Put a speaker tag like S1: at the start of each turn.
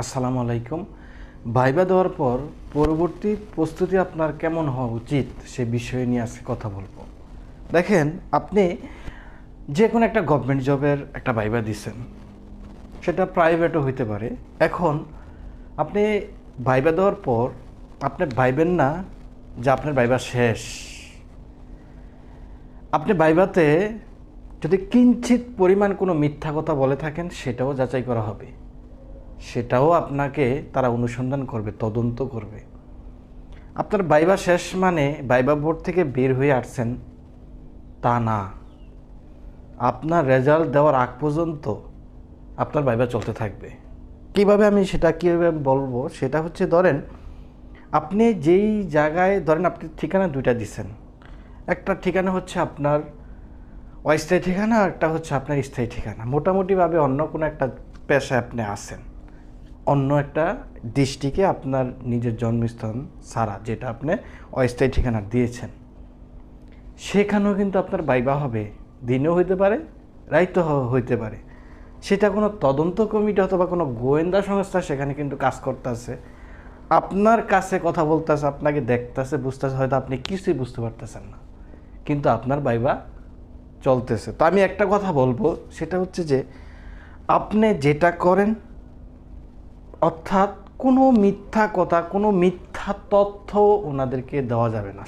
S1: আসসালামু আলাইকুম। ভাইবা দেওয়ার পর পরবর্তী প্রস্তুতি আপনার কেমন হওয়া উচিত সে বিষয়ে নিয়ে আজকে কথা বলবো। দেখেন, আপনি যে কোনো একটা গভর্নমেন্ট জবের একটা ভাইবা দিছেন, সেটা প্রাইভেটও হইতে পারে। এখন আপনি ভাইবা দেওয়ার পর আপনি ভাইবেন না যে আপনার ভাইবা শেষ। আপনি ভাইবাতে যদি কিঞ্চিত পরিমাণ কোনো মিথ্যা কথা বলে থাকেন, সেটাও যাচাই করা হবে, সেটাও আপনাকে তারা অনুসন্ধান করবে, তদন্ত করবে। আপনার ভাইবা শেষ মানে ভাইবা বোর্ড থেকে বের হয়ে আসছেন তা না। আপনার রেজাল্ট দেওয়ার আগ পর্যন্ত আপনার ভাইবা চলতে থাকবে। কীভাবে আমি সেটা কীভাবে বলবো, সেটা হচ্ছে ধরেন আপনি যেই জায়গায় ধরেন আপনি ঠিকানা দুইটা দিছেন, একটা ঠিকানা হচ্ছে আপনার অস্থায়ী ঠিকানা, একটা হচ্ছে আপনার স্থায়ী ঠিকানা। মোটামুটিভাবে অন্য কোনো একটা পেশায় আপনি আছেন, অন্য একটা ডিস্ট্রিক্টে আপনার নিজের জন্মস্থান ছাড়া, যেটা আপনি অস্থায়ী ঠিকানা দিয়েছেন, সেখানেও কিন্তু আপনার ভাইবা হবে। দিনেও হইতে পারে, রাইতেও হইতে পারে। সেটা কোনো তদন্ত কমিটি অথবা কোনো গোয়েন্দা সংস্থা সেখানে কিন্তু কাজ করতেছে, আপনার কাছে কথা বলতেছে, আপনাকে দেখতেছে, বুঝতেছে, হয়তো আপনি কিছুই বুঝতে পারতেছেন না, কিন্তু আপনার ভাইবা চলতেছে। তো আমি একটা কথা বলবো, সেটা হচ্ছে যে আপনি যেটা করেন, অর্থাৎ কোনো মিথ্যা কথা, কোনো মিথ্যা তথ্য ওনাদেরকে দেওয়া যাবে না।